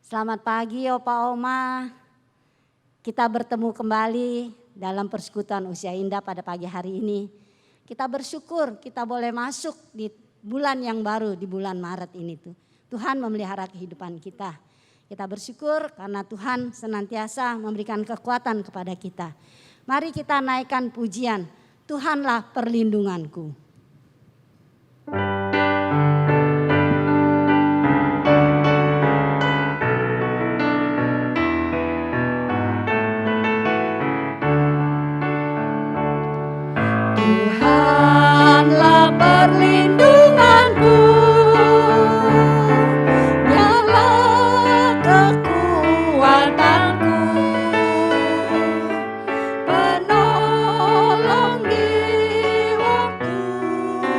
Selamat pagi Opa Oma. Kita bertemu kembali dalam persekutuan Usia Indah pada pagi hari ini. Kita bersyukur kita boleh masuk di bulan yang baru, di bulan Maret ini tuh. Tuhan memelihara kehidupan kita. Kita bersyukur karena Tuhan senantiasa memberikan kekuatan kepada kita. Mari kita naikkan pujian, Tuhanlah perlindunganku. Tuhanlah perlindunganku, Dialah kekuatanku, penolong di waktu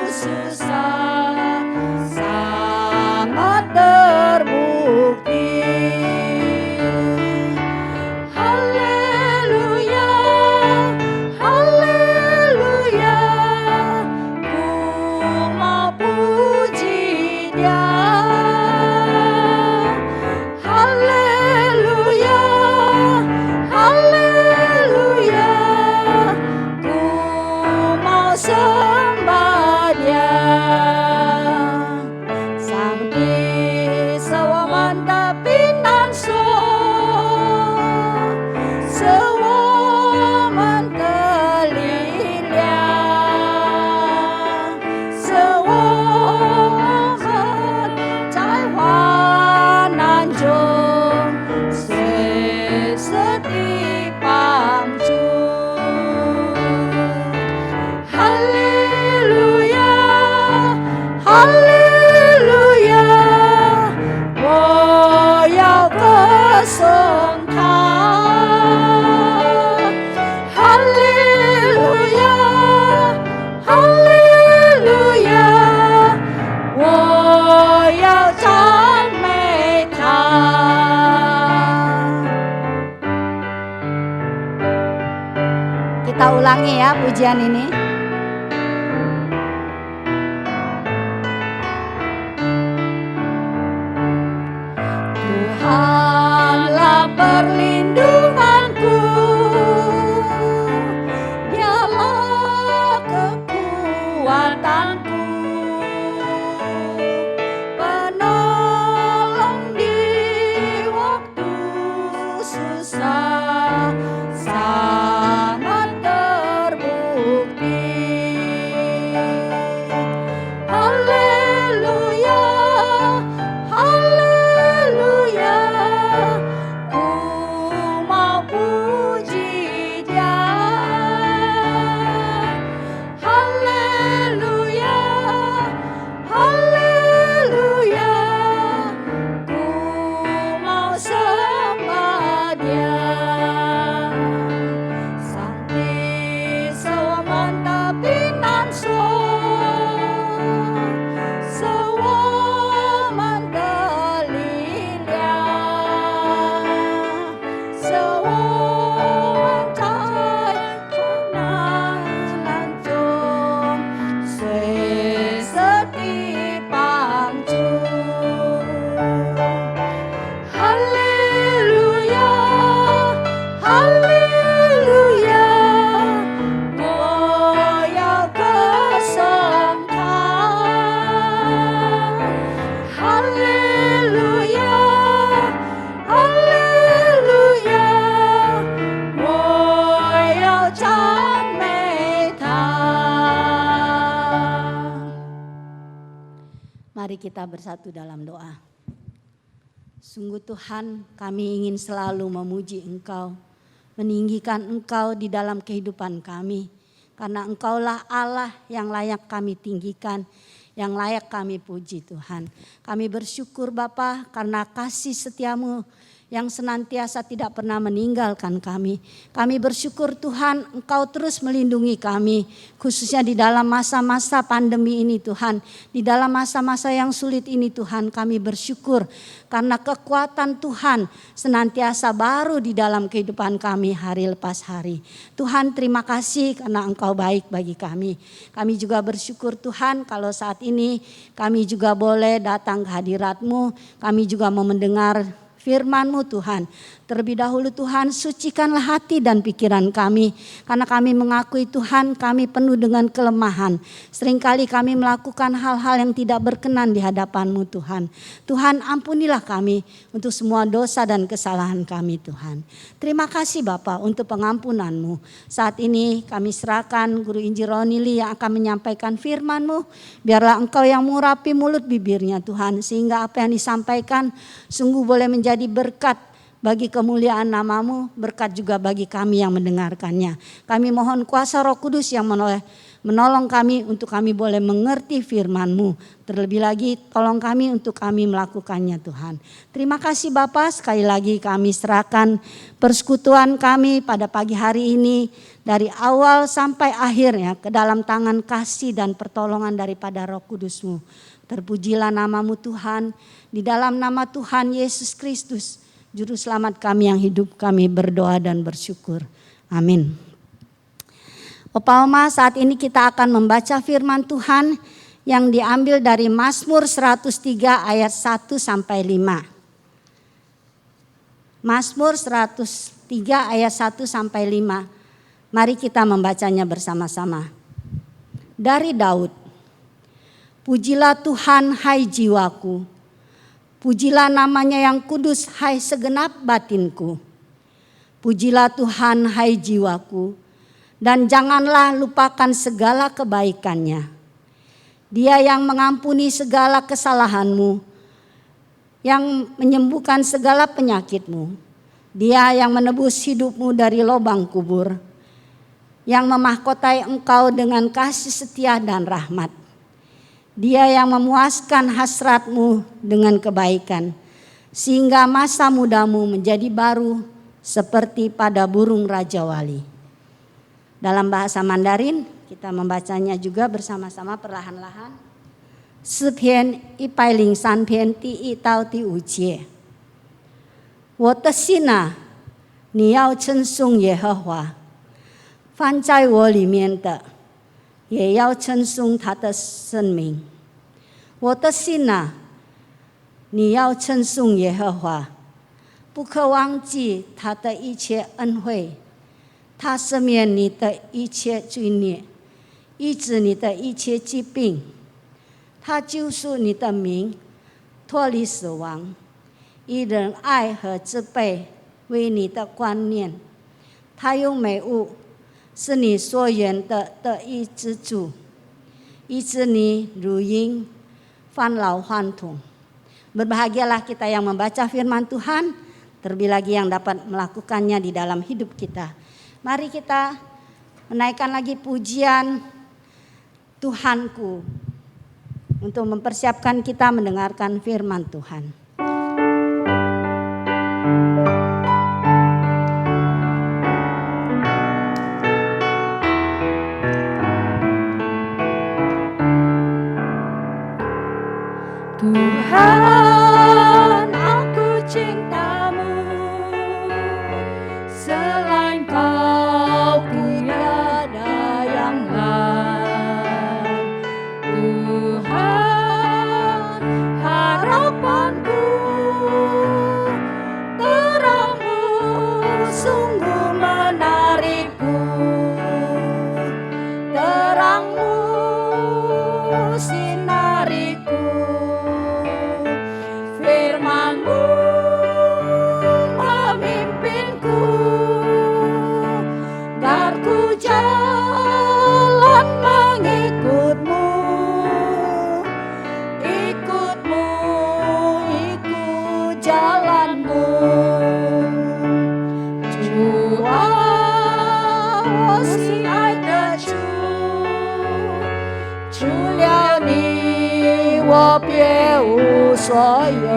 susah, sangat terbukti. Haleluya, haleluya, ku mau puji Dia. Haleluya, haleluya, ku mau sembah Dia. Sang isawaman dapinan sewaman kelilia, sewaman caiwanan jong, seseti pamjung. Haleluya, haleluya, woyau kesongkang. Haleluya, haleluya, woyau cang metang. Kita ulangi ya pujian ini. Tuhanlah perlindunganku, Dialah kekuatanku, penolong di waktu susah, sangat terbukti. Haleluya, haleluya, ku mau puji Dia. Haleluya, haleluya, ku mau sembah Dia. Sang isawaman dapinan sewaman kelilia, sewaman caiwanan lancung, seseti pamjung. Haleluya, haleluya, woyau kesongkang. Haleluya, haleluya, woyau cang metang. Mari kita bersatu dalam doa. Sungguh Tuhan, kami ingin selalu memuji Engkau, meninggikan Engkau di dalam kehidupan kami. Karena Engkaulah Allah yang layak kami tinggikan, yang layak kami puji Tuhan. Kami bersyukur Bapa karena kasih setiamu yang senantiasa tidak pernah meninggalkan kami. Kami bersyukur Tuhan Engkau terus melindungi kami. Khususnya di dalam masa-masa pandemi ini Tuhan. Di dalam masa-masa yang sulit ini Tuhan kami bersyukur. Karena kekuatan Tuhan senantiasa baru di dalam kehidupan kami hari lepas hari. Tuhan terima kasih karena Engkau baik bagi kami. Kami juga bersyukur Tuhan kalau saat ini kami juga boleh datang ke hadirat-Mu. Kami juga mau mendengar firman-Mu Tuhan. Terlebih dahulu Tuhan, sucikanlah hati dan pikiran kami. Karena kami mengakui Tuhan, kami penuh dengan kelemahan. Seringkali kami melakukan hal-hal yang tidak berkenan di hadapan-Mu Tuhan. Tuhan, ampunilah kami untuk semua dosa dan kesalahan kami Tuhan. Terima kasih Bapa untuk pengampunan-Mu. Saat ini kami serahkan Guru Injil Ronili yang akan menyampaikan firman-Mu. Biarlah Engkau yang mengurapi mulut bibirnya Tuhan. Sehingga apa yang disampaikan sungguh boleh menjadi berkat bagi kemuliaan nama-Mu, berkat juga bagi kami yang mendengarkannya. Kami mohon kuasa Roh Kudus yang menolong kami untuk kami boleh mengerti firman-Mu. Terlebih lagi tolong kami untuk kami melakukannya Tuhan. Terima kasih Bapa, sekali lagi kami serahkan persekutuan kami pada pagi hari ini dari awal sampai akhirnya ke dalam tangan kasih dan pertolongan daripada Roh Kudus-Mu. Terpujilah nama-Mu Tuhan, di dalam nama Tuhan Yesus Kristus, Juru Selamat kami yang hidup, kami berdoa dan bersyukur. Amin. Opa Oma, saat ini kita akan membaca firman Tuhan yang diambil dari Mazmur 103 ayat 1 sampai 5. Mazmur 103 ayat 1 sampai 5. Mari kita membacanya bersama-sama. Dari Daud. Pujilah Tuhan hai jiwaku. Pujilah namanya yang kudus hai segenap batinku. Pujilah Tuhan hai jiwaku. Dan janganlah lupakan segala kebaikannya. Dia yang mengampuni segala kesalahanmu. Yang menyembuhkan segala penyakitmu. Dia yang menebus hidupmu dari lubang kubur. Yang memahkotai engkau dengan kasih setia dan rahmat. Dia yang memuaskan hasratmu dengan kebaikan, sehingga masa mudamu menjadi baru seperti pada burung Raja Wali. Dalam bahasa Mandarin, kita membacanya juga bersama-sama perlahan-lahan. 诗篇103篇第1到第5节。我的心啊，你要称颂耶和华，放在我里面的也要称颂他的圣名。我的心啊，你要称颂耶和华，不可忘记他的一切恩惠，他赦免你的一切罪孽，医治你的一切疾病，他救赎你的命，脱离死亡，以仁爱和慈悲为你的观念，他用美物是你所愿的得益之主，医治你如鹰返老还童。Berbahagialah kita yang membaca firman Tuhan, terlebih lagi yang dapat melakukannya di dalam hidup kita. Mari kita menaikkan lagi pujian Tuhanku untuk mempersiapkan kita mendengarkan firman Tuhan. Tuhan, aku cintamu, selain Kau tiada yang lain. Tuhan, harapanku, terang-Mu sungguh menarikku, terang-Mu sinariku. Firman-Mu memimpinku, biar ku jalan mengikut-Mu, ikut-Mu, ikut jalan-Mu. 主啊，我心爱的主，除了你，我别无所有。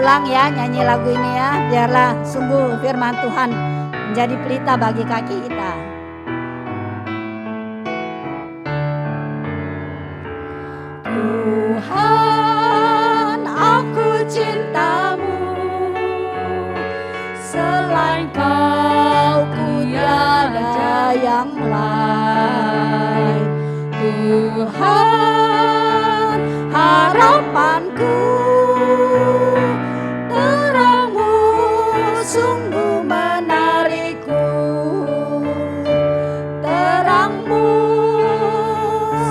ulang ya nyanyi lagu ini ya. Biarlah sungguh firman Tuhan menjadi pelita bagi kaki kita. Tuhan, aku cintamu, selain Kau ku tiada yang lain. Tuhan, harapanku, terang-Mu sungguh menarikku, terang-Mu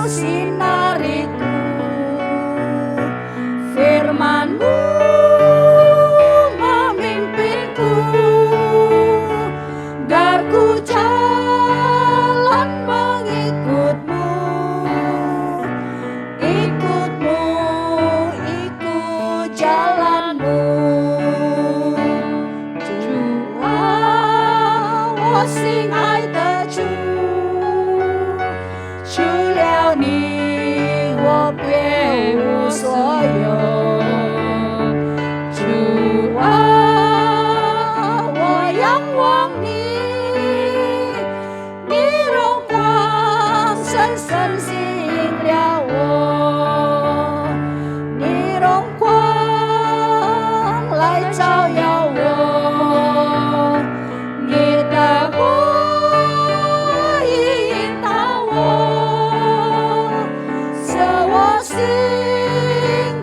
sinariku, firman-Mu memimpinku, biar ku jalan mengikut-Mu, ikut-Mu, ikut jalan-Mu. Chúa, 我心爱的主，除了你，我别无所有。主啊，我仰望你，你荣光深深吸引了我，你荣光来照耀我，你的话语引导我，使我行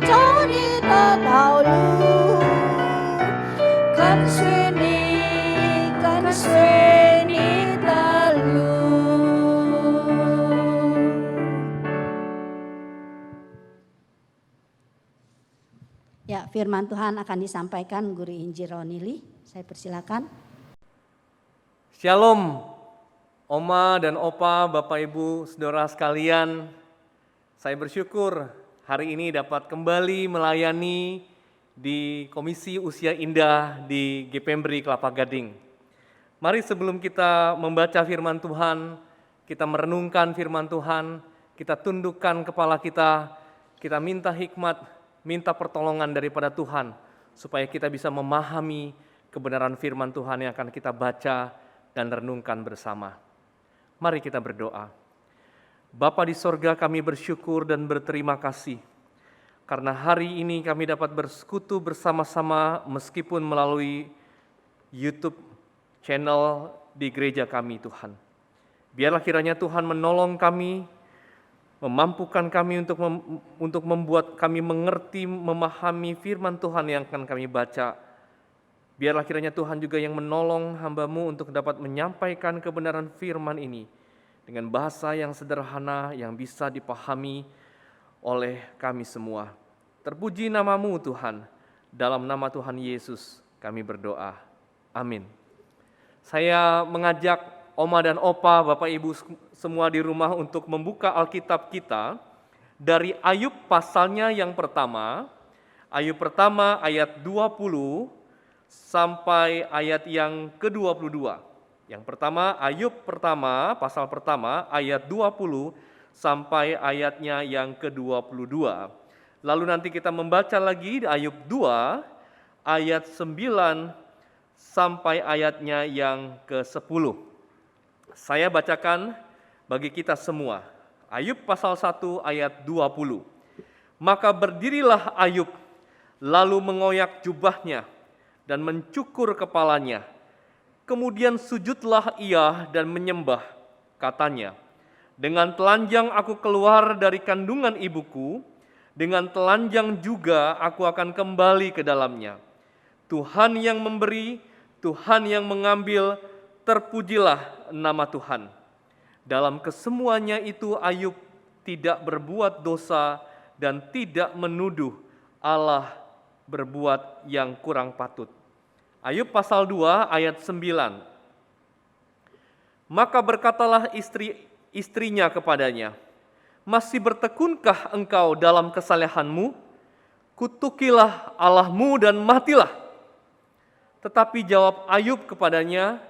走你的道路，跟随你，跟随你的路。Ya, firman Tuhan akan disampaikan Guru Injil Ronili. Saya persilakan. Shalom, Oma dan Opa, Bapak Ibu, Saudara sekalian. Saya bersyukur hari ini dapat kembali melayani di Komisi Usia Indah di GPMBRI Kelapa Gading. Mari sebelum kita membaca firman Tuhan, kita merenungkan firman Tuhan, kita tundukkan kepala kita minta hikmat, minta pertolongan daripada Tuhan, supaya kita bisa memahami kebenaran firman Tuhan yang akan kita baca dan renungkan bersama. Mari kita berdoa. Bapa di sorga, kami bersyukur dan berterima kasih karena hari ini kami dapat bersekutu bersama-sama meskipun melalui YouTube channel di gereja kami, Tuhan. Biarlah kiranya Tuhan menolong kami, memampukan kami untuk membuat kami mengerti, memahami firman Tuhan yang akan kami baca. Biarlah kiranya Tuhan juga yang menolong hamba-Mu untuk dapat menyampaikan kebenaran firman ini dengan bahasa yang sederhana, yang bisa dipahami oleh kami semua. Terpuji nama-Mu Tuhan, dalam nama Tuhan Yesus kami berdoa. Amin. Saya mengajak Oma dan Opa, Bapak Ibu semua di rumah untuk membuka Alkitab kita dari Ayub pasalnya yang pertama. Ayub pertama ayat 20 sampai ayat yang ke-22. Yang pertama, Ayub pertama, pasal pertama, ayat 20 sampai ayatnya yang ke-22. Lalu nanti kita membaca lagi di Ayub 2, ayat 9 sampai ayatnya yang ke-10. Saya bacakan bagi kita semua. Ayub pasal 1 ayat 20. Maka berdirilah Ayub, lalu mengoyak jubahnya dan mencukur kepalanya. Kemudian sujudlah ia dan menyembah, katanya, dengan telanjang aku keluar dari kandungan ibuku, dengan telanjang juga aku akan kembali ke dalamnya. Tuhan yang memberi, Tuhan yang mengambil, terpujilah nama Tuhan. Dalam kesemuanya itu Ayub tidak berbuat dosa dan tidak menuduh Allah berbuat yang kurang patut. Ayub pasal 2 ayat 9. Maka berkatalah istrinya kepadanya, masih bertekunkah engkau dalam kesalehanmu? Kutukilah Allahmu dan matilah. Tetapi jawab Ayub kepadanya,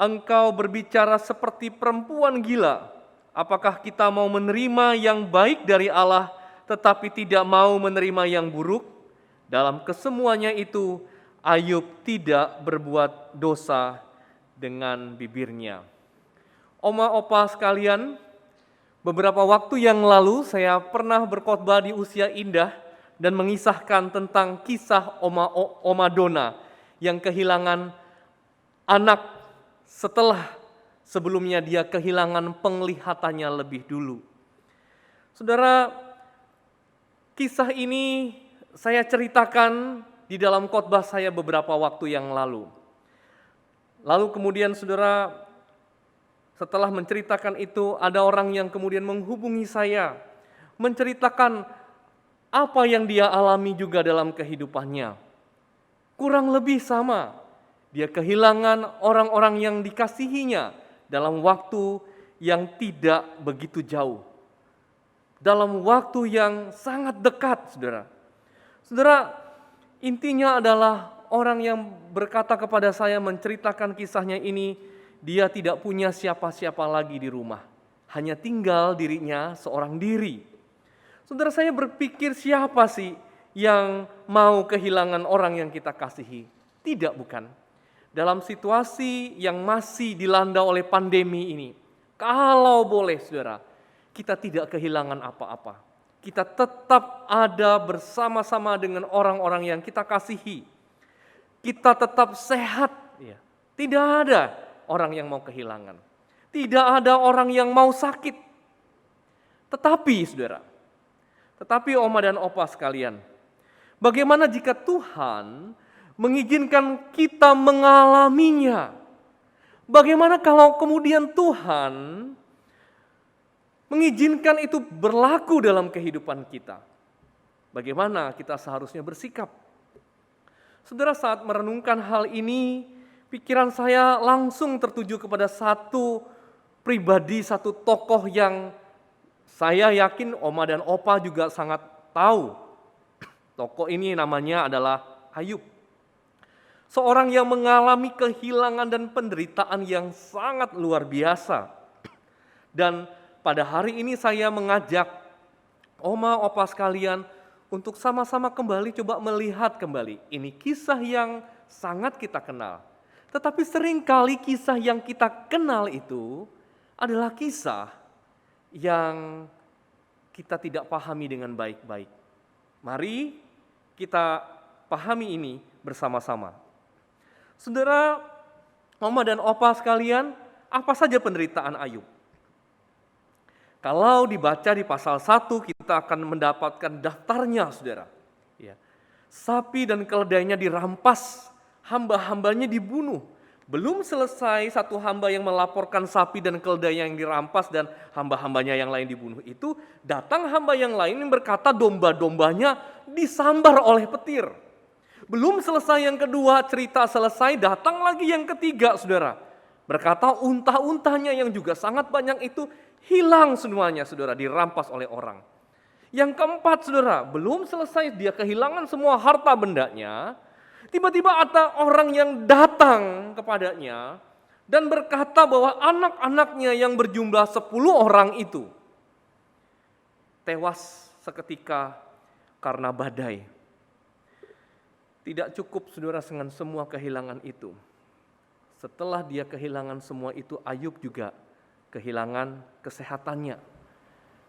engkau berbicara seperti perempuan gila. Apakah kita mau menerima yang baik dari Allah, tetapi tidak mau menerima yang buruk? Dalam kesemuanya itu, Ayub tidak berbuat dosa dengan bibirnya. Oma opa sekalian, beberapa waktu yang lalu saya pernah berkhotbah di Usia Indah dan mengisahkan tentang kisah Oma Dona yang kehilangan anak setelah sebelumnya dia kehilangan penglihatannya lebih dulu. Saudara, kisah ini saya ceritakan di dalam khotbah saya beberapa waktu yang lalu. Lalu kemudian saudara, setelah menceritakan itu, ada orang yang kemudian menghubungi saya, menceritakan apa yang dia alami juga dalam kehidupannya. Kurang lebih sama, dia kehilangan orang-orang yang dikasihinya dalam waktu yang tidak begitu jauh. Dalam waktu yang sangat dekat, saudara. Saudara, intinya adalah orang yang berkata kepada saya menceritakan kisahnya ini, dia tidak punya siapa-siapa lagi di rumah. Hanya tinggal dirinya seorang diri. Saudara, saya berpikir siapa sih yang mau kehilangan orang yang kita kasihi? Tidak, bukan. Dalam situasi yang masih dilanda oleh pandemi ini, kalau boleh saudara, kita tidak kehilangan apa-apa. Kita tetap ada bersama-sama dengan orang-orang yang kita kasihi. Kita tetap sehat. Ya. Tidak ada orang yang mau kehilangan. Tidak ada orang yang mau sakit. Tetapi saudara, oma dan opa sekalian, bagaimana jika Tuhan mengizinkan kita mengalaminya? Bagaimana kalau kemudian Tuhan mengizinkan itu berlaku dalam kehidupan kita? Bagaimana kita seharusnya bersikap? Saudara, saat merenungkan hal ini, pikiran saya langsung tertuju kepada satu pribadi, satu tokoh yang saya yakin oma dan opa juga sangat tahu. Tokoh ini namanya adalah Ayub. Seorang yang mengalami kehilangan dan penderitaan yang sangat luar biasa. Dan pada hari ini saya mengajak oma opa sekalian untuk sama-sama kembali coba melihat kembali. Ini kisah yang sangat kita kenal. Tetapi seringkali kisah yang kita kenal itu adalah kisah yang kita tidak pahami dengan baik-baik. Mari kita pahami ini bersama-sama. Saudara, oma dan opa sekalian, apa saja penderitaan Ayub? Kalau dibaca di pasal 1, kita akan mendapatkan daftarnya, saudara. Ya. Sapi dan keledainya dirampas, hamba-hambanya dibunuh. Belum selesai satu hamba yang melaporkan sapi dan keledai yang dirampas dan hamba-hambanya yang lain dibunuh itu, datang hamba yang lain yang berkata domba-dombanya disambar oleh petir. Belum selesai yang kedua, cerita selesai, datang lagi yang ketiga, saudara. Berkata unta-untanya yang juga sangat banyak itu hilang semuanya, saudara, dirampas oleh orang. Yang keempat, saudara, belum selesai dia kehilangan semua harta bendanya, tiba-tiba ada orang yang datang kepadanya dan berkata bahwa anak-anaknya yang berjumlah 10 orang itu tewas seketika karena badai. Tidak cukup saudara dengan semua kehilangan itu. Setelah dia kehilangan semua itu, Ayub juga kehilangan kesehatannya.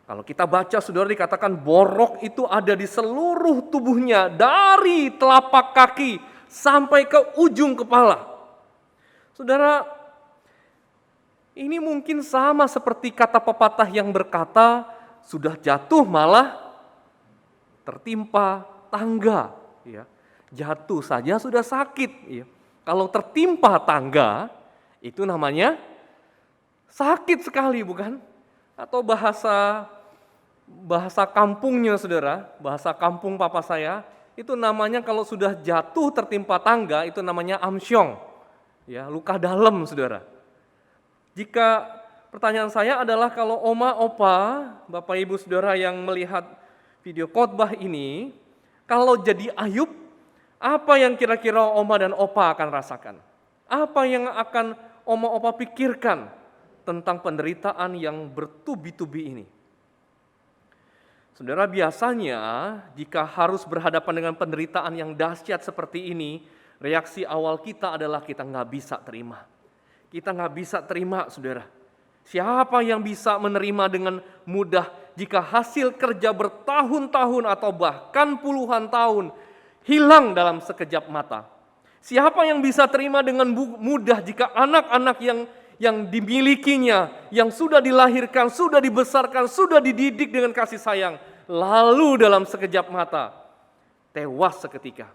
Kalau kita baca saudara dikatakan borok itu ada di seluruh tubuhnya, dari telapak kaki sampai ke ujung kepala. Saudara, ini mungkin sama seperti kata pepatah yang berkata, sudah jatuh malah tertimpa tangga. Ya. Jatuh saja sudah sakit. Ya. Kalau tertimpa tangga, itu namanya sakit sekali, bukan? Atau bahasa kampungnya saudara, bahasa kampung papa saya, itu namanya kalau sudah jatuh tertimpa tangga, itu namanya amsyong. Ya, luka dalam saudara. Jika pertanyaan saya adalah kalau oma, opa, bapak ibu saudara yang melihat video khotbah ini, kalau jadi Ayub, apa yang kira-kira oma dan opa akan rasakan? Apa yang akan oma, opa pikirkan tentang penderitaan yang bertubi-tubi ini? Saudara, biasanya jika harus berhadapan dengan penderitaan yang dahsyat seperti ini, reaksi awal kita adalah kita nggak bisa terima. Kita nggak bisa terima, saudara. Siapa yang bisa menerima dengan mudah jika hasil kerja bertahun-tahun atau bahkan puluhan tahun hilang dalam sekejap mata? Siapa yang bisa terima dengan mudah jika anak-anak yang dimilikinya, yang sudah dilahirkan, sudah dibesarkan, sudah dididik dengan kasih sayang, lalu dalam sekejap mata tewas seketika?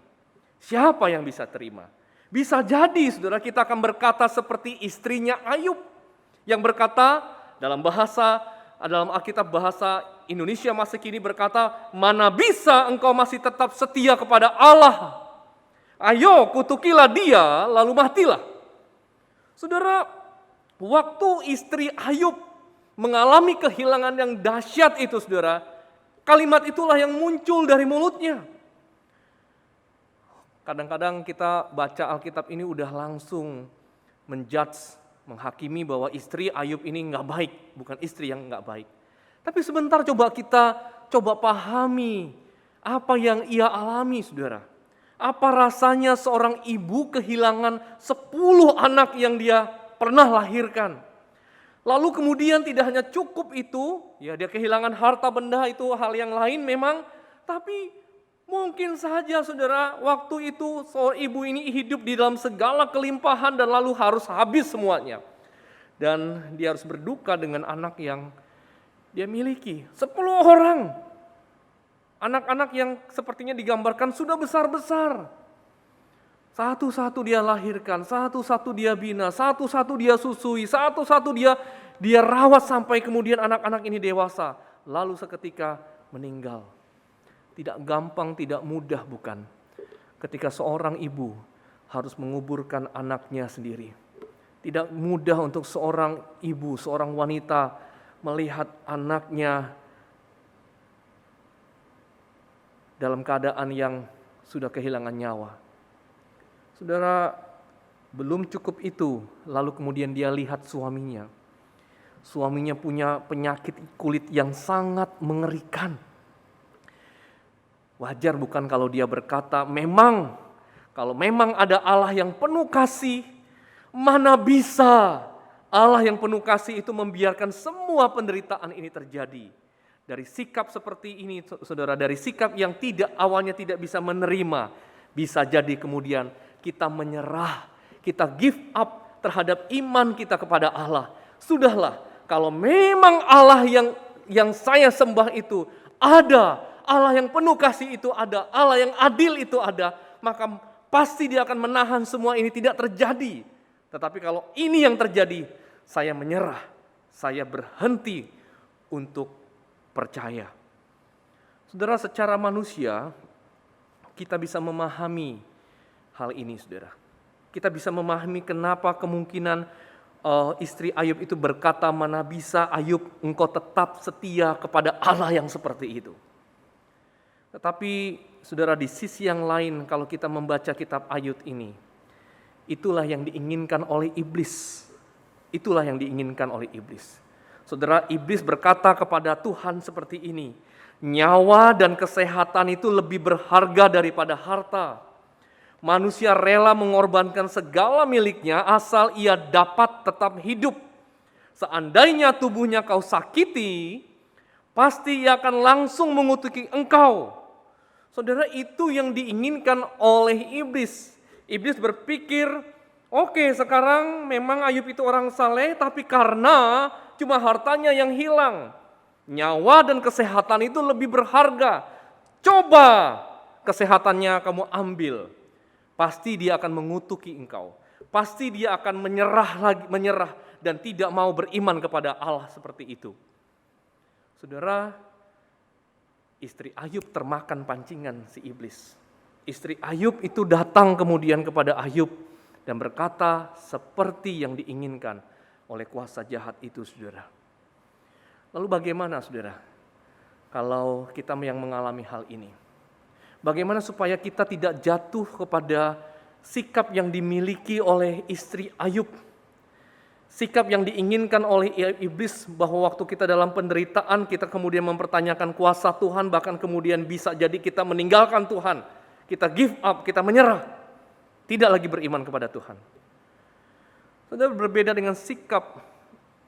Siapa yang bisa terima? Bisa jadi, saudara, kita akan berkata seperti istrinya Ayub yang berkata dalam Alkitab bahasa Indonesia masa kini berkata, mana bisa engkau masih tetap setia kepada Allah? Ayo kutukilah dia lalu matilah. Saudara, waktu istri Ayub mengalami kehilangan yang dahsyat itu, saudara, kalimat itulah yang muncul dari mulutnya. Kadang-kadang kita baca Alkitab ini udah langsung menjudge, menghakimi bahwa istri Ayub ini nggak baik, bukan istri yang nggak baik. Tapi sebentar coba pahami apa yang ia alami, saudara. Apa rasanya seorang ibu kehilangan 10 anak yang dia pernah lahirkan. Lalu kemudian tidak hanya cukup itu, ya dia kehilangan harta benda, itu hal yang lain memang, tapi mungkin saja, saudara, waktu itu seorang ibu ini hidup di dalam segala kelimpahan dan lalu harus habis semuanya. Dan dia harus berduka dengan anak yang dia miliki. 10 orang. Anak-anak yang sepertinya digambarkan sudah besar-besar. Satu-satu dia lahirkan, satu-satu dia bina, satu-satu dia susui, satu-satu dia rawat sampai kemudian anak-anak ini dewasa. Lalu seketika meninggal. Tidak gampang, tidak mudah, bukan? Ketika seorang ibu harus menguburkan anaknya sendiri. Tidak mudah untuk seorang ibu, seorang wanita melihat anaknya dalam keadaan yang sudah kehilangan nyawa. Saudara, belum cukup itu, lalu kemudian dia lihat suaminya. Suaminya punya penyakit kulit yang sangat mengerikan. Wajar bukan kalau dia berkata, kalau memang ada Allah yang penuh kasih, mana bisa Allah yang penuh kasih itu membiarkan semua penderitaan ini terjadi. Dari sikap seperti ini, saudara, dari sikap yang awalnya tidak bisa menerima, bisa jadi kemudian kita menyerah, kita give up terhadap iman kita kepada Allah. Sudahlah, kalau memang Allah yang saya sembah itu ada, Allah yang penuh kasih itu ada, Allah yang adil itu ada, maka pasti dia akan menahan semua ini tidak terjadi. Tetapi kalau ini yang terjadi, saya menyerah, saya berhenti untuk percaya. Saudara, secara manusia kita bisa memahami hal ini, saudara. Kita bisa memahami kenapa kemungkinan istri Ayub itu berkata, mana bisa Ayub engkau tetap setia kepada Allah yang seperti itu. Tetapi saudara, di sisi yang lain kalau kita membaca kitab Ayub ini, itulah yang diinginkan oleh iblis. Itulah yang diinginkan oleh iblis. Saudara, iblis berkata kepada Tuhan seperti ini, nyawa dan kesehatan itu lebih berharga daripada harta. Manusia rela mengorbankan segala miliknya asal ia dapat tetap hidup. Seandainya tubuhnya kau sakiti, pasti ia akan langsung mengutuki engkau. Saudara, itu yang diinginkan oleh iblis. Iblis berpikir, oke, sekarang memang Ayub itu orang saleh, tapi karena cuma hartanya yang hilang, nyawa dan kesehatan itu lebih berharga. Coba kesehatannya kamu ambil, pasti dia akan mengutuki engkau. Pasti dia akan menyerah dan tidak mau beriman kepada Allah seperti itu. Saudara, istri Ayub termakan pancingan si iblis. Istri Ayub itu datang kemudian kepada Ayub dan berkata seperti yang diinginkan oleh kuasa jahat itu, saudara. Lalu bagaimana, saudara, kalau kita yang mengalami hal ini? Bagaimana supaya kita tidak jatuh kepada sikap yang dimiliki oleh istri Ayub? sikap yang diinginkan oleh iblis bahwa waktu kita dalam penderitaan, kita kemudian mempertanyakan kuasa Tuhan, bahkan kemudian bisa jadi kita meninggalkan Tuhan, kita give up, kita menyerah, tidak lagi beriman kepada Tuhan. Saudara, berbeda dengan sikap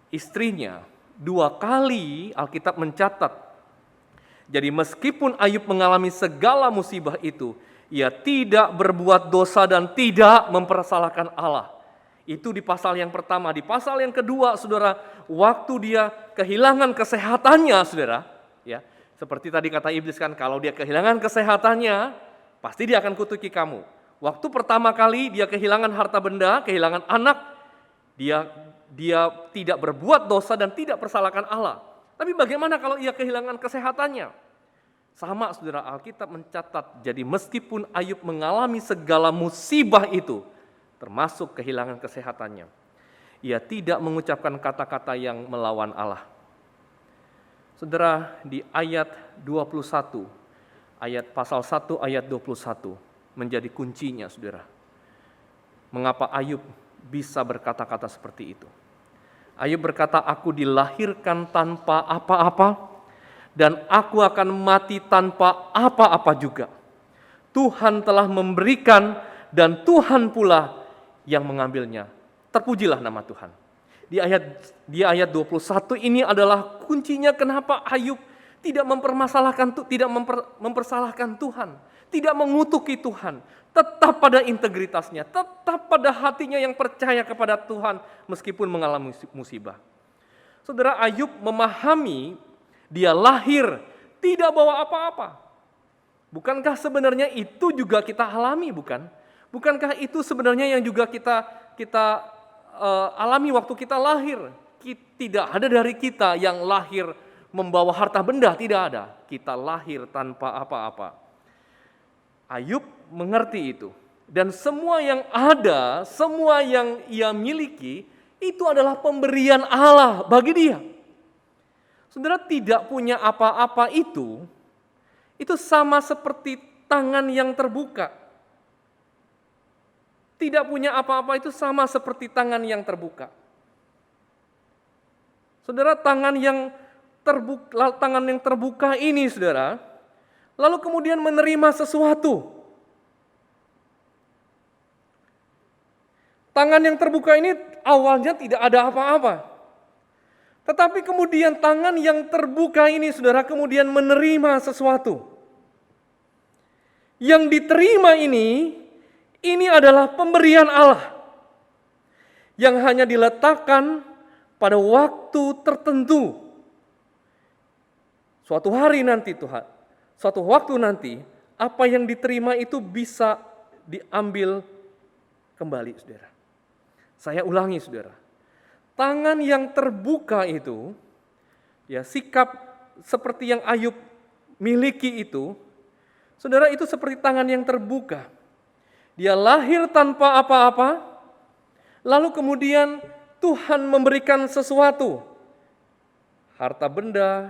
istrinya. 2 kali Alkitab mencatat, jadi meskipun Ayub mengalami segala musibah itu, ia tidak berbuat dosa dan tidak mempersalahkan Allah. Itu di pasal yang pertama. Di pasal yang kedua, saudara, waktu dia kehilangan kesehatannya, saudara, ya, seperti tadi kata iblis kan, kalau dia kehilangan kesehatannya, pasti dia akan kutuki kamu. Waktu pertama kali dia kehilangan harta benda, kehilangan anak, dia tidak berbuat dosa dan tidak persalahkan Allah. Tapi bagaimana kalau ia kehilangan kesehatannya? Sama, saudara, Alkitab mencatat, jadi meskipun Ayub mengalami segala musibah itu, termasuk kehilangan kesehatannya, ia tidak mengucapkan kata-kata yang melawan Allah. Saudara, di ayat 21, ayat pasal 1 ayat 21 menjadi kuncinya, saudara. Mengapa Ayub bisa berkata-kata seperti itu? Ayub berkata, aku dilahirkan tanpa apa-apa dan aku akan mati tanpa apa-apa juga. Tuhan telah memberikan dan Tuhan pula yang mengambilnya. Terpujilah nama Tuhan. Di ayat 21 ini adalah kuncinya kenapa Ayub tidak mempersalahkan Tuhan, tidak mengutuki Tuhan, tetap pada integritasnya, tetap pada hatinya yang percaya kepada Tuhan meskipun mengalami musibah. Saudara, Ayub memahami dia lahir tidak bawa apa-apa. Bukankah sebenarnya itu juga kita alami, bukan? Bukankah itu sebenarnya yang juga kita alami waktu kita lahir? Tidak ada dari kita yang lahir membawa harta benda, tidak ada. Kita lahir tanpa apa-apa. Ayub mengerti itu. Dan semua yang ada, semua yang ia miliki, itu adalah pemberian Allah bagi dia. Saudara, tidak punya apa-apa itu sama seperti tangan yang terbuka. Tidak punya apa-apa itu sama seperti tangan yang terbuka. Saudara, tangan yang terbuka ini, saudara, lalu kemudian menerima sesuatu. Tangan yang terbuka ini awalnya tidak ada apa-apa. Tetapi kemudian tangan yang terbuka ini, saudara, kemudian menerima sesuatu. Yang diterima ini adalah pemberian Allah yang hanya diletakkan pada waktu tertentu. Suatu hari nanti Tuhan, suatu waktu nanti, apa yang diterima itu bisa diambil kembali, saudara. Saya ulangi, saudara. Tangan yang terbuka itu, ya, sikap seperti yang Ayub miliki itu, saudara, itu seperti tangan yang terbuka. Dia lahir tanpa apa-apa, lalu kemudian Tuhan memberikan sesuatu. Harta benda,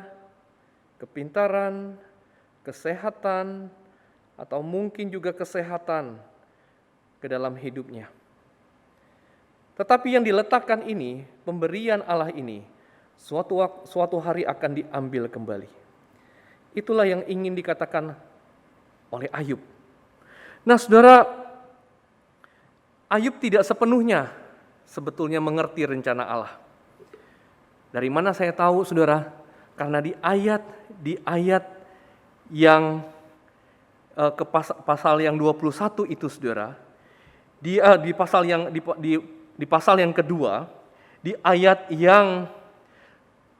kepintaran, kesehatan, atau mungkin juga kesehatan ke dalam hidupnya. Tetapi yang diletakkan ini, pemberian Allah ini, suatu hari akan diambil kembali. Itulah yang ingin dikatakan oleh Ayub. Nah, saudara, Ayub tidak sepenuhnya sebetulnya mengerti rencana Allah. Dari mana saya tahu, saudara? Karena di ayat yang ke pasal yang 21 itu, saudara, di pasal yang kedua, di ayat yang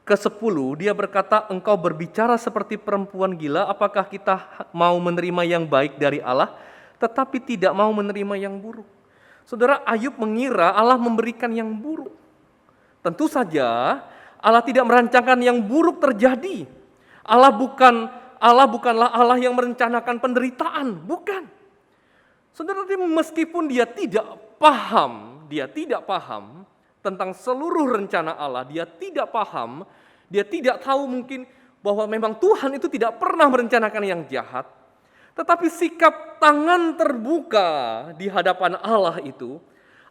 ke-10 dia berkata, engkau berbicara seperti perempuan gila, apakah kita mau menerima yang baik dari Allah, tetapi tidak mau menerima yang buruk. Saudara, Ayub mengira Allah memberikan yang buruk. Tentu saja Allah tidak merancangkan yang buruk terjadi. Allah bukanlah Allah yang merencanakan penderitaan, bukan. Saudara, meskipun dia tidak paham tentang seluruh rencana Allah, dia tidak paham, dia tidak tahu mungkin bahwa memang Tuhan itu tidak pernah merencanakan yang jahat. Tetapi sikap tangan terbuka di hadapan Allah itu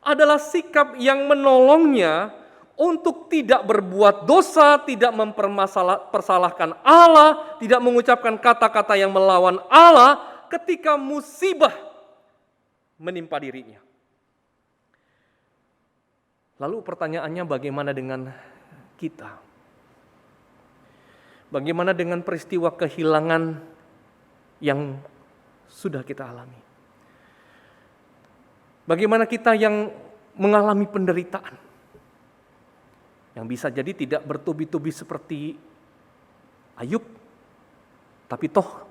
adalah sikap yang menolongnya untuk tidak berbuat dosa, tidak mempersalahkan Allah, tidak mengucapkan kata-kata yang melawan Allah ketika musibah menimpa dirinya. Lalu pertanyaannya, bagaimana dengan kita? Bagaimana dengan peristiwa kehilangan yang sudah kita alami? Bagaimana kita yang mengalami penderitaan? Yang bisa jadi tidak bertubi-tubi seperti Ayub, tapi toh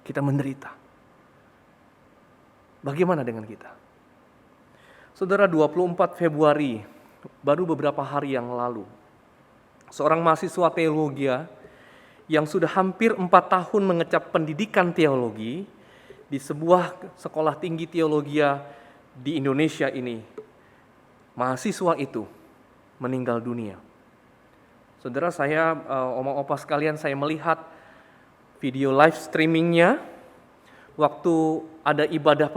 kita menderita. Bagaimana dengan kita? Saudara, 24 Februari, baru beberapa hari yang lalu, seorang mahasiswa teologi yang sudah hampir 4 tahun mengecap pendidikan teologi di sebuah sekolah tinggi teologi di Indonesia ini, mahasiswa itu meninggal dunia. Saudara, saya, oma opa sekalian, saya melihat video live streamingnya waktu ada ibadah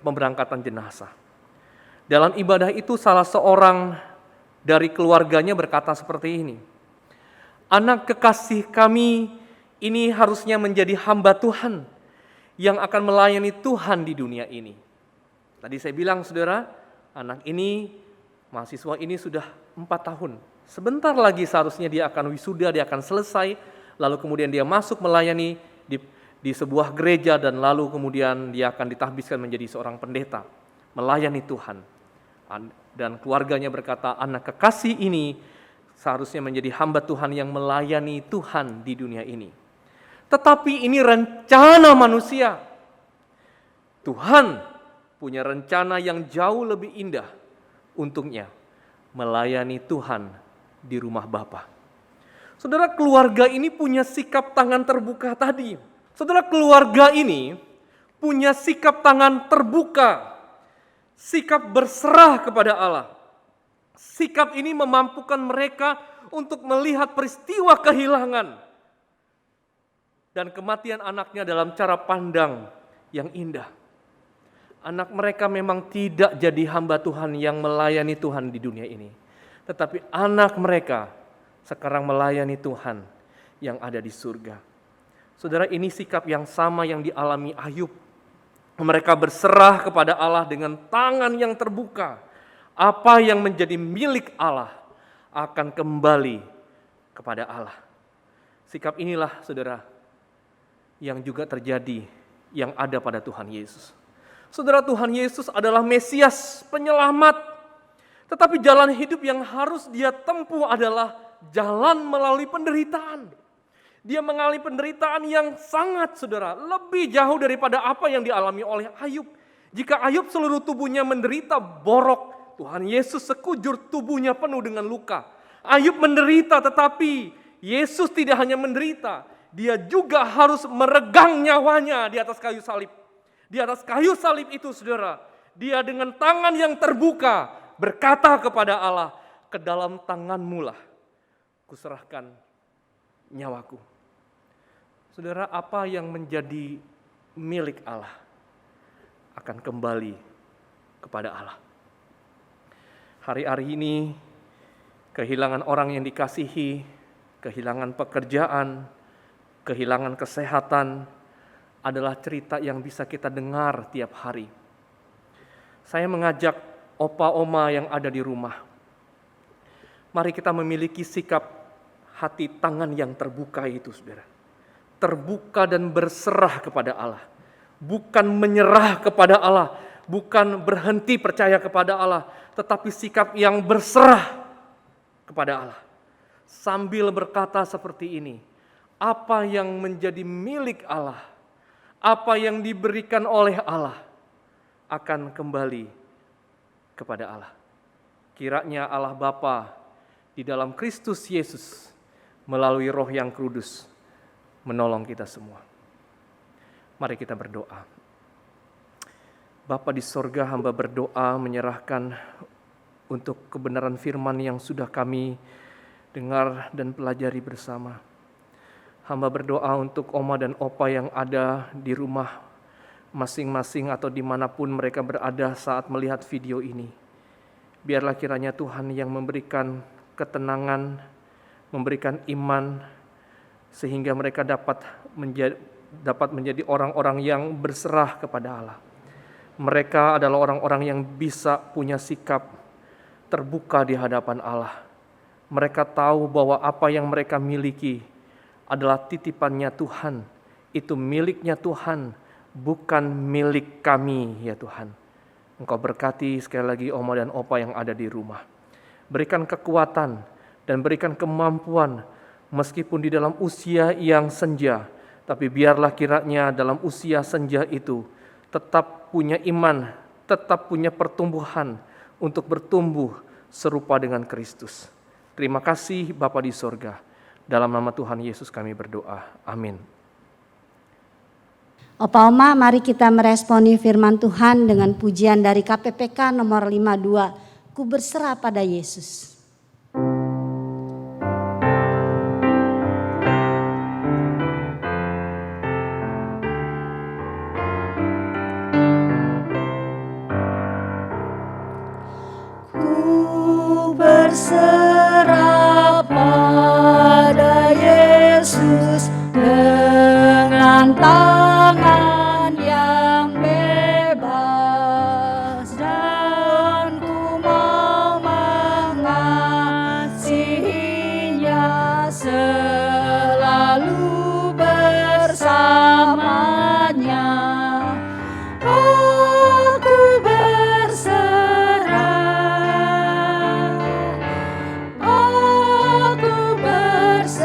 pemberangkatan jenazah. Dalam ibadah itu salah seorang dari keluarganya berkata seperti ini, "Anak kekasih kami ini harusnya menjadi hamba Tuhan yang akan melayani Tuhan di dunia ini." Tadi saya bilang, saudara, anak ini, mahasiswa ini sudah 4 tahun. Sebentar lagi seharusnya dia akan wisuda, dia akan selesai, lalu kemudian dia masuk melayani di sebuah gereja, dan lalu kemudian dia akan ditahbiskan menjadi seorang pendeta, melayani Tuhan. Dan keluarganya berkata, anak kekasih ini seharusnya menjadi hamba Tuhan yang melayani Tuhan di dunia ini. Tetapi ini rencana manusia. Tuhan punya rencana yang jauh lebih indah untuknya, melayani Tuhan di rumah Bapa. Saudara, keluarga ini punya sikap tangan terbuka tadi. Saudara, keluarga ini punya sikap tangan terbuka, sikap berserah kepada Allah. Sikap ini memampukan mereka untuk melihat peristiwa kehilangan dan kematian anaknya dalam cara pandang yang indah. Anak mereka memang tidak jadi hamba Tuhan yang melayani Tuhan di dunia ini, tetapi anak mereka sekarang melayani Tuhan yang ada di surga. Saudara, ini sikap yang sama yang dialami Ayub. Mereka berserah kepada Allah dengan tangan yang terbuka. Apa yang menjadi milik Allah akan kembali kepada Allah. Sikap inilah, saudara, yang juga terjadi, yang ada pada Tuhan Yesus. Saudara, Tuhan Yesus adalah Mesias, penyelamat. Tetapi jalan hidup yang harus dia tempuh adalah jalan melalui penderitaan. Dia mengalami penderitaan yang sangat, saudara, lebih jauh daripada apa yang dialami oleh Ayub. Jika Ayub seluruh tubuhnya menderita borok, Tuhan Yesus sekujur tubuhnya penuh dengan luka. Ayub menderita, tetapi Yesus tidak hanya menderita, dia juga harus meregang nyawanya di atas kayu salib. Di atas kayu salib itu, saudara, dia dengan tangan yang terbuka berkata kepada Allah, "Ke dalam tangan-Mu lah kuserahkan nyawaku." Saudara, apa yang menjadi milik Allah akan kembali kepada Allah. Hari-hari ini kehilangan orang yang dikasihi, kehilangan pekerjaan, kehilangan kesehatan adalah cerita yang bisa kita dengar tiap hari. Saya mengajak opa oma yang ada di rumah, mari kita memiliki sikap hati tangan yang terbuka itu, saudara. Terbuka dan berserah kepada Allah. Bukan menyerah kepada Allah, bukan berhenti percaya kepada Allah, tetapi sikap yang berserah kepada Allah. Sambil berkata seperti ini, apa yang menjadi milik Allah, apa yang diberikan oleh Allah akan kembali kepada Allah. Kiranya Allah Bapa di dalam Kristus Yesus melalui Roh yang Kudus menolong kita semua. Mari kita berdoa. Bapa di sorga, hamba berdoa menyerahkan untuk kebenaran firman yang sudah kami dengar dan pelajari bersama. Hamba berdoa untuk oma dan opa yang ada di rumah masing-masing atau dimanapun mereka berada saat melihat video ini. Biarlah kiranya Tuhan yang memberikan ketenangan, memberikan iman, sehingga mereka dapat menjadi orang-orang yang berserah kepada Allah. Mereka adalah orang-orang yang bisa punya sikap terbuka di hadapan Allah. Mereka tahu bahwa apa yang mereka miliki adalah titipannya Tuhan. Itu miliknya Tuhan, bukan milik kami ya Tuhan. Engkau berkati sekali lagi Oma dan Opa yang ada di rumah. Berikan kekuatan dan berikan kemampuan meskipun di dalam usia yang senja. Tapi biarlah kiranya dalam usia senja itu tetap punya iman, tetap punya pertumbuhan untuk bertumbuh serupa dengan Kristus. Terima kasih Bapa di sorga. Dalam nama Tuhan Yesus kami berdoa. Amin. Opa Oma, mari kita meresponi firman Tuhan dengan pujian dari KPPK nomor 52. Ku berserah pada Yesus. Ku berserah pada Yesus dengan tangan yang bebas, dan ku mau mengasihinya selalu bersamanya. Aku berserah, aku berserah,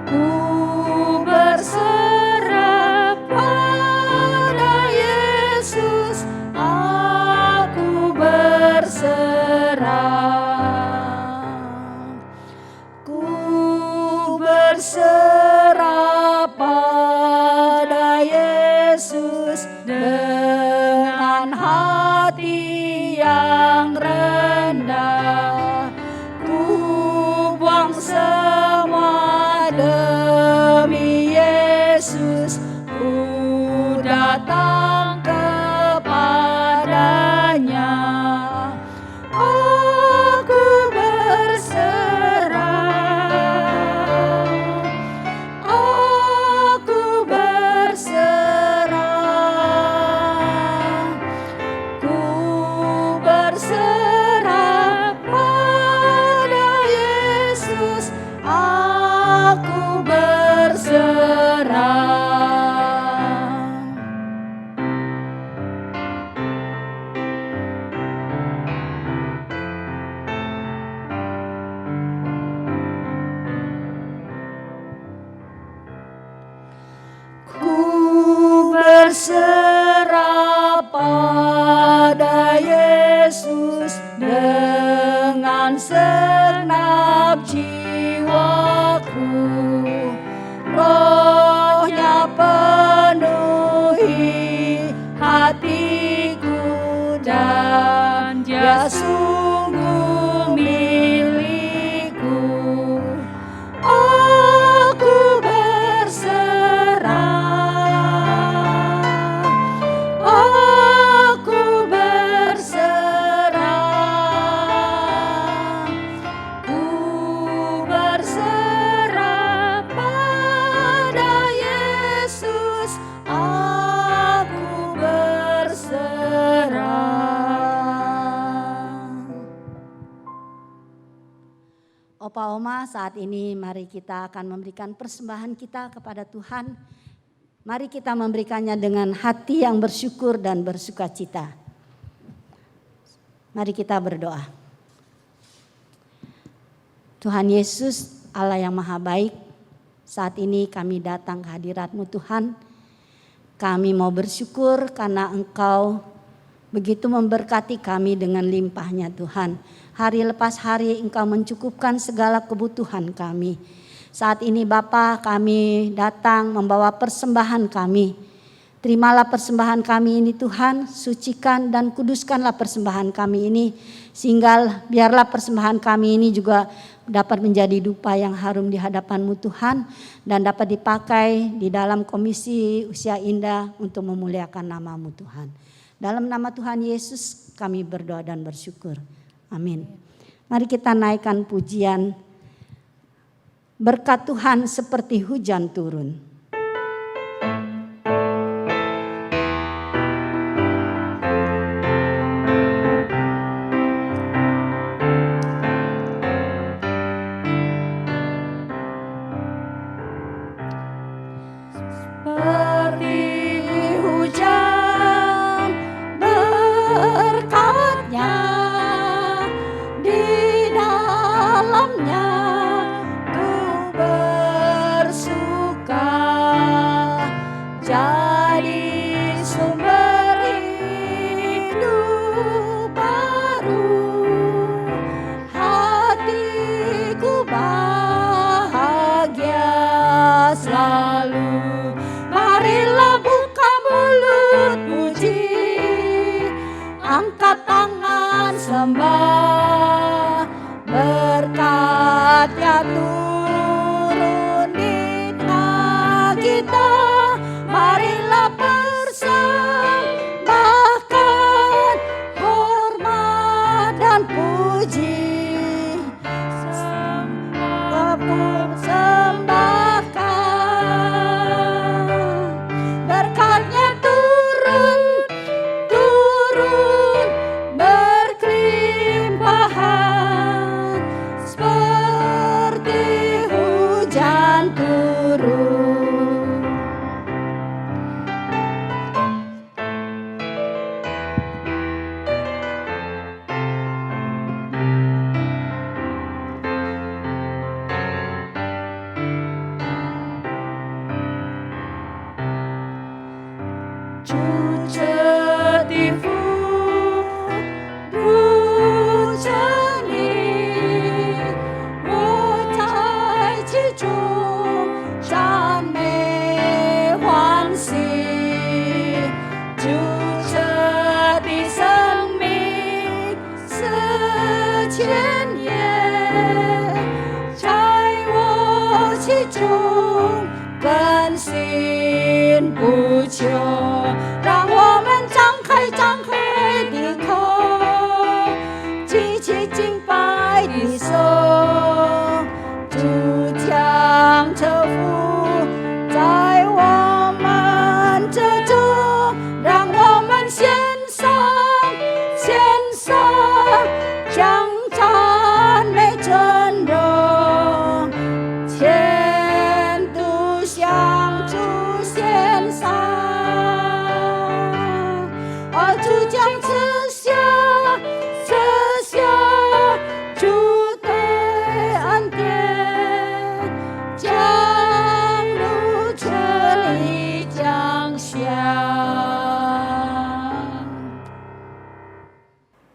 ku berserah pada Yesus, aku berserah, ku berserah pada Yesus dengan hati yang rendah. Ku buang semua demi Yesus, ku datang kepadanya. Aku berserah, aku berserah, ku berserah pada Yesus, aku berserah. Ku berserah pada Yesus dengan segenap jiwaku. Roh-Nya penuhi hatiku, dan Dia sungguh milikku. Aku berserah, aku berserah, ku berserah pada Yesus, aku berserah. Opa Oma, saat ini mari kita akan memberikan persembahan kita kepada Tuhan. Mari kita memberikannya dengan hati yang bersyukur dan bersukacita. Mari kita berdoa. Tuhan Yesus, Allah yang maha baik, saat ini kami datang ke hadirat-Mu Tuhan. Kami mau bersyukur karena Engkau begitu memberkati kami dengan limpahnya Tuhan. Hari lepas hari Engkau mencukupkan segala kebutuhan kami. Saat ini Bapa, kami datang membawa persembahan kami. Terimalah persembahan kami ini Tuhan, sucikan dan kuduskanlah persembahan kami ini. Sehingga biarlah persembahan kami ini juga dapat menjadi dupa yang harum di hadapan-Mu Tuhan. Dan dapat dipakai di dalam komisi Usia Indah untuk memuliakan nama-Mu Tuhan. Dalam nama Tuhan Yesus kami berdoa dan bersyukur. Amin. Mari kita naikkan pujian. Berkat Tuhan seperti hujan turun.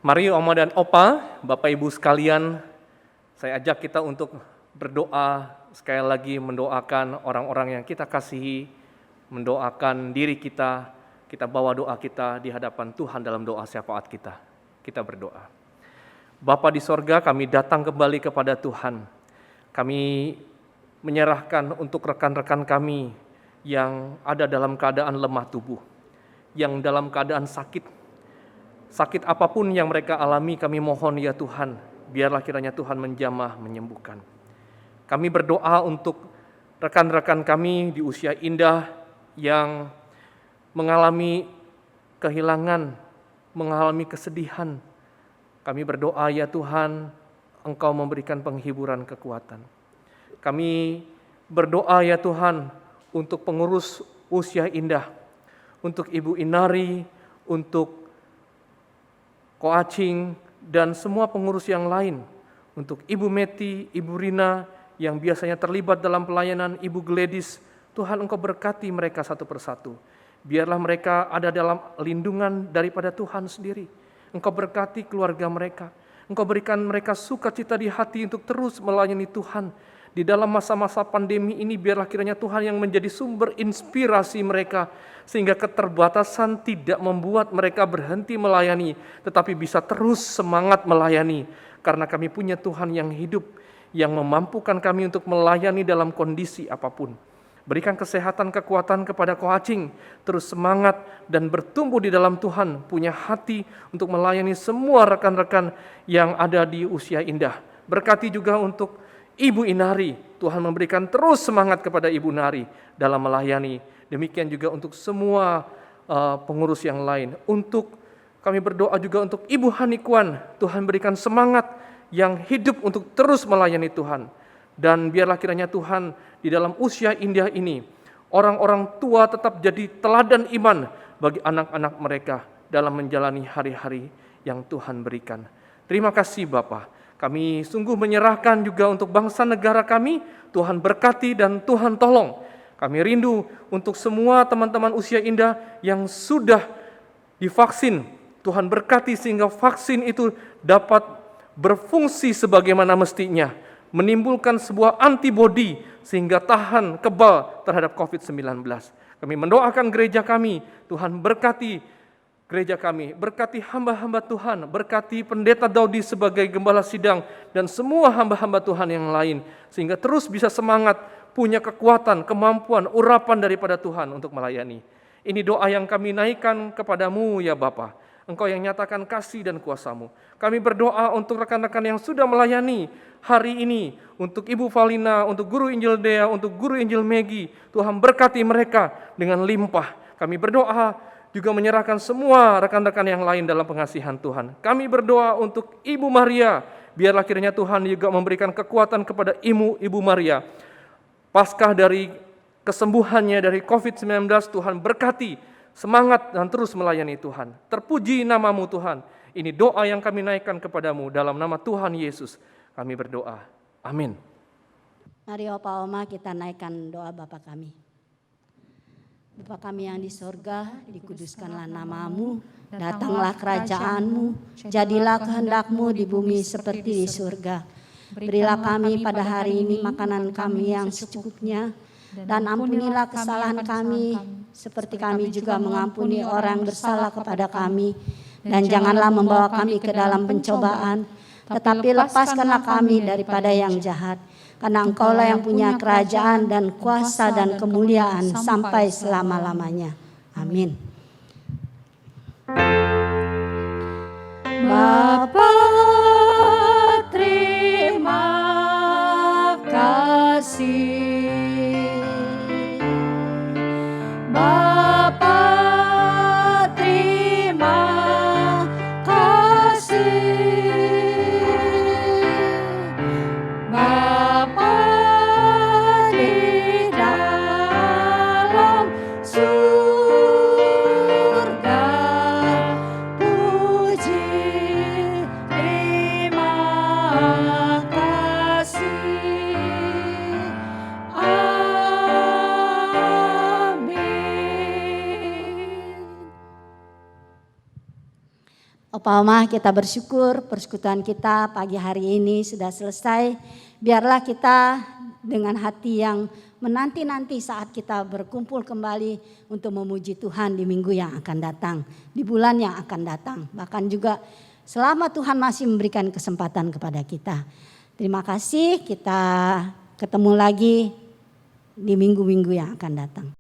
Mari Oma dan Opa, Bapak Ibu sekalian, saya ajak kita untuk berdoa, sekali lagi mendoakan orang-orang yang kita kasihi, mendoakan diri kita bawa doa kita di hadapan Tuhan dalam doa syafaat kita. Kita berdoa. Bapa di sorga, kami datang kembali kepada Tuhan. Kami menyerahkan untuk rekan-rekan kami yang ada dalam keadaan lemah tubuh, yang dalam keadaan sakit. Sakit apapun yang mereka alami, kami mohon ya Tuhan, biarlah kiranya Tuhan menjamah, menyembuhkan. Kami berdoa untuk rekan-rekan kami di usia indah yang mengalami kehilangan, mengalami kesedihan. Kami berdoa ya Tuhan, Engkau memberikan penghiburan kekuatan. Kami berdoa ya Tuhan untuk pengurus usia indah, untuk Ibu Inari, untuk Koacing, dan semua pengurus yang lain, untuk Ibu Meti, Ibu Rina, yang biasanya terlibat dalam pelayanan, Ibu Gladys, Tuhan Engkau berkati mereka satu persatu. Biarlah mereka ada dalam lindungan daripada Tuhan sendiri. Engkau berkati keluarga mereka. Engkau berikan mereka sukacita di hati untuk terus melayani Tuhan. Di dalam masa-masa pandemi ini biarlah kiranya Tuhan yang menjadi sumber inspirasi mereka, sehingga keterbatasan tidak membuat mereka berhenti melayani, tetapi bisa terus semangat melayani. Karena kami punya Tuhan yang hidup, yang memampukan kami untuk melayani dalam kondisi apapun. Berikan kesehatan, kekuatan kepada Koaching, terus semangat dan bertumbuh di dalam Tuhan, punya hati untuk melayani semua rekan-rekan yang ada di Usia Indah. Berkati juga untuk Ibu Inari, Tuhan memberikan terus semangat kepada Ibu Nari dalam melayani. Demikian juga untuk semua pengurus yang lain. Kami berdoa juga untuk Ibu Hanikuan, Tuhan berikan semangat yang hidup untuk terus melayani Tuhan. Dan biarlah kiranya Tuhan di dalam Usia Indah ini, orang-orang tua tetap jadi teladan iman bagi anak-anak mereka dalam menjalani hari-hari yang Tuhan berikan. Terima kasih Bapa. Kami sungguh menyerahkan juga untuk bangsa negara kami, Tuhan berkati dan Tuhan tolong. Kami rindu untuk semua teman-teman Usia Indah yang sudah divaksin, Tuhan berkati sehingga vaksin itu dapat berfungsi sebagaimana mestinya, menimbulkan sebuah antibodi sehingga tahan kebal terhadap COVID-19. Kami mendoakan gereja kami, Tuhan berkati gereja kami, berkati hamba-hamba Tuhan, berkati Pendeta Daudi sebagai gembala sidang dan semua hamba-hamba Tuhan yang lain, sehingga terus bisa semangat, punya kekuatan, kemampuan, urapan daripada Tuhan untuk melayani. Ini doa yang kami naikkan kepadamu ya Bapa. Engkau yang nyatakan kasih dan kuasa-Mu. Kami berdoa untuk rekan-rekan yang sudah melayani hari ini, untuk Ibu Valina, untuk Guru Injil Dea, untuk Guru Injil Megi. Tuhan berkati mereka dengan limpah. Kami berdoa juga menyerahkan semua rekan-rekan yang lain dalam pengasihan Tuhan. Kami berdoa untuk Ibu Maria, biarlah kiranya Tuhan juga memberikan kekuatan kepada Ibu Maria. Paskah dari kesembuhannya dari COVID-19, Tuhan berkati, semangat dan terus melayani Tuhan. Terpuji nama-Mu Tuhan. Ini doa yang kami naikkan kepadamu dalam nama Tuhan Yesus. Kami berdoa. Amin. Mari Opa Oma kita naikkan doa Bapa kami. Bapa kami yang di sorga, dikuduskanlah nama-Mu, datanglah kerajaan-Mu, jadilah kehendak-Mu di bumi seperti di surga. Berilah kami pada hari ini makanan kami yang secukupnya, dan ampunilah kesalahan kami, seperti kami juga mengampuni orang bersalah kepada kami. Dan janganlah membawa kami ke dalam pencobaan, tetapi lepaskanlah kami daripada yang jahat. Karena Engkaulah yang punya kerajaan dan kuasa dan kemuliaan sampai selama-lamanya. Amin. Bapa, terima kasih. Bapa, terima kasih. Bapa di dalam surga, puji, terima kasih. Opa Oma, kita bersyukur persekutuan kita pagi hari ini sudah selesai. Biarlah kita dengan hati yang menanti-nanti saat kita berkumpul kembali untuk memuji Tuhan di minggu yang akan datang, di bulan yang akan datang. Bahkan juga selama Tuhan masih memberikan kesempatan kepada kita. Terima kasih, kita ketemu lagi di minggu-minggu yang akan datang.